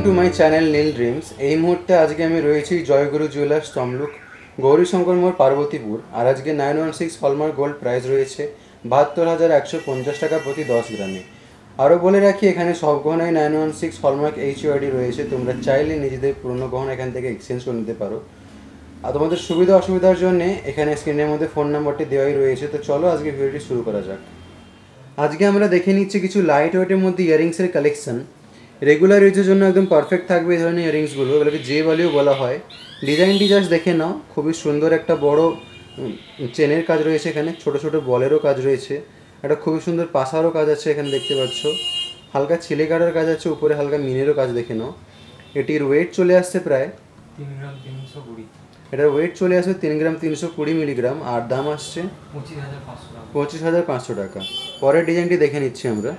Two my channel Neel dreams. এই মুহূর্তে আজকে আমি রয়েছি জয়গুরু জুয়েলার্স তমলুক, গৌরীশঙ্কর মোড়, পার্বতীপুর। আর আজকে 916 হলমার্ক গোল্ড প্রাইস রয়েছে 72,150 টাকা প্রতি 10 গ্রামে। আরও বলে রাখি, এখানে সব গহনায় 916 হলমার্ক HUID রয়েছে। তোমরা চাইলে নিজেদের পুরনো গহনা এখান থেকে এক্সচেঞ্জ করে নিতে পারো। আর তোমাদের সুবিধা অসুবিধার জন্য এখানে স্ক্রিনের মধ্যে ফোন নাম্বারটি দেওয়াই রয়েছে। তো চলো আজকে ভিডিওটি শুরু করা যাক। আজকে আমরা দেখে নিচ্ছি কিছু লাইট ওয়েটের মধ্যে ইয়ারিংসের কালেকশন। রেগুলার ইউজের জন্য একদম পারফেক্ট থাকবে এই ধরনের ইয়ারিংসগুলো। এগুলোকে জে ভ্যালিও বলা হয়। ডিজাইনটি জাস্ট দেখে নাও, খুবই সুন্দর একটা বড় চেনের কাজ রয়েছে, এখানে ছোট ছোট বলেরও কাজ রয়েছে, একটা খুবই সুন্দর পাশারও কাজ আছে এখানে দেখতে পাচ্ছ, হালকা ছিলে কাটার কাজ আছে, উপরে হালকা মিনেরও কাজ দেখে নাও। এটির ওয়েট চলে আসছে প্রায় 3 গ্রাম 320। এটার ওয়েট চলে আসবে 3 গ্রাম 320 মিলিগ্রাম, আর দাম আসছে 25,500 টাকা। পরের ডিজাইনটি দেখে নিচ্ছি আমরা।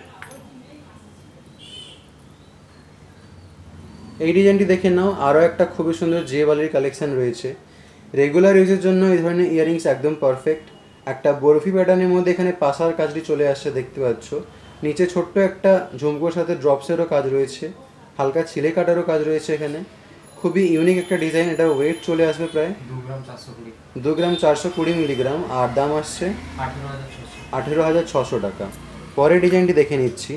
এই ডিজাইনটি দেখে নাও, আরও একটা খুবই সুন্দর জে বালির কালেকশন রয়েছে। রেগুলার ইউজের জন্য এই ধরনের ইয়ারিংস একদম পারফেক্ট। একটা বরফি প্যাটার্নের মধ্যে এখানে পাশার কাজটি চলে আসছে দেখতে পাচ্ছ। নিচে ছোট্ট একটা ঝুমকোর সাথে ড্রপসেরও কাজ রয়েছে, হালকা ছিলে কাটারও কাজ রয়েছে এখানে। খুবই ইউনিক একটা ডিজাইন। এটার ওয়েট চলে আসবে প্রায় 2 গ্রাম 420 মিলিগ্রাম, আর দাম আসছে 18,600 টাকা। পরের ডিজাইনটি দেখে নিচ্ছি।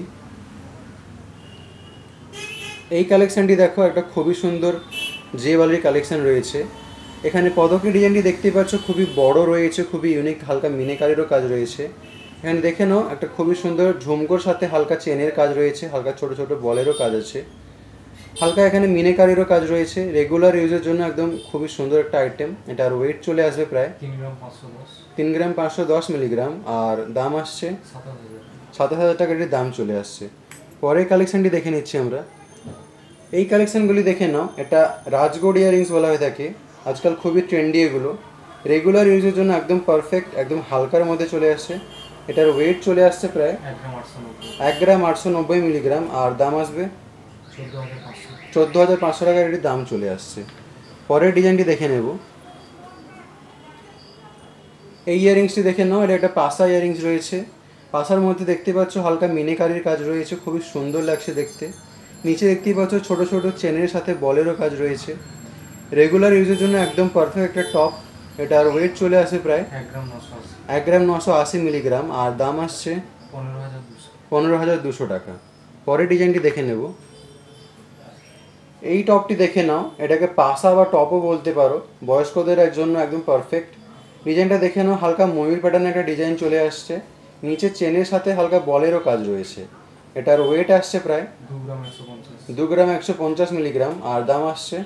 এই কালেকশানটি দেখো, একটা খুবই সুন্দর জে বালির কালেকশান রয়েছে। এখানে পদকের ডিজাইনটি দেখতেই পাচ্ছ, খুবই বড় রয়েছে, খুবই ইউনিক, হালকা মিনেকারিরও কাজ রয়েছে। এখানে দেখে নাও, একটা খুবই সুন্দর ঝুমকোর সাথে হালকা চেনের কাজ রয়েছে, হালকা ছোট ছোট বলেরও কাজ আছে, হালকা এখানে মিনেকারিরও কাজ রয়েছে। রেগুলার ইউজের জন্য একদম খুবই সুন্দর একটা আইটেম। এটার ওয়েট চলে আসবে প্রায় 3 গ্রাম 510 মিলিগ্রাম, আর দাম আসছে 7,000 টাকা। এটির দাম চলে আসছে। পরের কালেকশানটি দেখে নিচ্ছি আমরা। এই কালেকশানগুলি দেখে নাও, এটা রাজগোড ইয়ারিংস বলা হয়ে থাকে। আজকাল খুবই ট্রেন্ডি এগুলো। রেগুলার ইউজের জন্য একদম পারফেক্ট, একদম হালকার মধ্যে চলে আসছে। এটার ওয়েট চলে আসছে প্রায় 1 গ্রাম 890 মিলিগ্রাম, আর দাম আসবে 14,500 টাকার। এটির দাম চলে আসছে। পরের ডিজাইনটি দেখে নেব। এই ইয়ারিংসটি দেখে নাও, এটা একটা পাশা ইয়ারিংস রয়েছে। পাশার মধ্যে দেখতে পাচ্ছ হালকা মিনেকারির কাজ রয়েছে, খুবই সুন্দর লাগছে দেখতে। নিচে দেখতেই পাচ্ছ ছোটো ছোটো চেনের সাথে বলেরও কাজ রয়েছে। রেগুলার ইউজের জন্য একদম পারফেক্ট একটা টপ। এটার ওয়েট চলে আসে প্রায় 1 গ্রাম 980 মিলিগ্রাম, আর দাম আসছে 15,200 টাকা। পরের ডিজাইনটি দেখে নেব। এই টপটি দেখে নাও, এটাকে পাশা বা টপও বলতে পারো, বয়স্কদের জন্য একদম পারফেক্ট। ডিজাইনটা দেখে নাও, হালকা ময়ূর প্যাটার্নের একটা ডিজাইন চলে আসছে, নিচে চেনের সাথে হালকা বলেরও কাজ রয়েছে। এটার ওয়েট আসছে প্রায় 2 গ্রাম 150 মিলিগ্রাম, আর দাম আসছে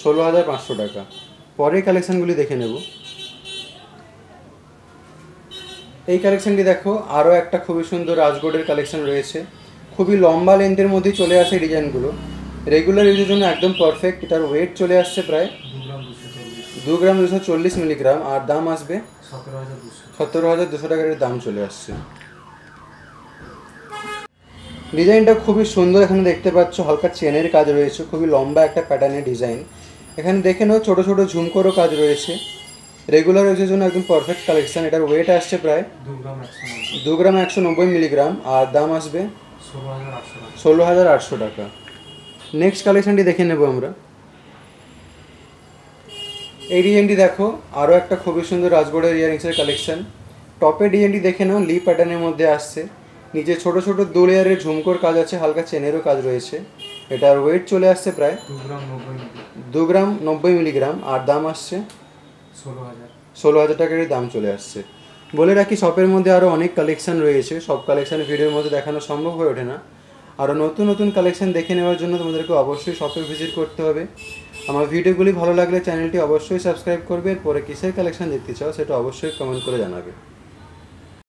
16,500 টাকা। পরের কালেকশানগুলি দেখে নেব। এই কালেকশানটি দেখো, আরও একটা খুবই সুন্দর রাজগোডের কালেকশান রয়েছে। খুবই লম্বা লেন্থের মধ্যেই চলে আসে ডিজাইনগুলো। রেগুলার ইউজের জন্য একদম পারফেক্ট। এটার ওয়েট চলে আসছে প্রায় 2 গ্রাম 240 মিলিগ্রাম, আর দাম আসবে 17,200 টাকার দাম চলে আসছে। ডিজাইনটা খুবই সুন্দর। এখানে দেখতে পাচ্ছ হালকা চেনের কাজ রয়েছে, খুবই লম্বা একটা প্যাটার্নের ডিজাইন। এখানে দেখে নাও, ছোটো ছোটো ঝুমকোরও কাজ রয়েছে। রেগুলার ইউজের জন্য একদম পারফেক্ট কালেকশান। এটার ওয়েট আসছে প্রায় 2 গ্রাম 190 মিলিগ্রাম, আর দাম আসবে 16,800 টাকা। নেক্সট কালেকশানটি দেখে নেব আমরা। এই ডিজাইনটি দেখো, আরও একটা খুবই সুন্দর রাজগোডের ইয়ারিংসের কালেকশান। টপের ডিজাইনটি দেখে নাও, লি প্যাটার্নের মধ্যে আসছে। নিচে ছোট ছোট 2 লেয়ারের ঝুমকোর কাজ আছে, হালকা চেনেরও কাজ রয়েছে। এটার ওয়েট চলে আসছে প্রায় 2 গ্রাম 90 মিলিগ্রাম, আর দাম আসছে 16,000 টাকার দাম চলে আসছে। বলে রাখি, শপের মধ্যে আরও অনেক কালেকশান রয়েছে। সব কালেকশান ভিডিওর মধ্যে দেখানো সম্ভব হয়ে ওঠে না। আরও নতুন নতুন কালেকশান দেখে নেওয়ার জন্য তোমাদেরকে অবশ্যই শপে ভিজিট করতে হবে। আমার ভিডিওগুলি ভালো লাগলে চ্যানেলটি অবশ্যই সাবস্ক্রাইব করবে। এরপরে কিসের কালেকশান দেখতে চাও সেটা অবশ্যই কমেন্ট করে জানাবে।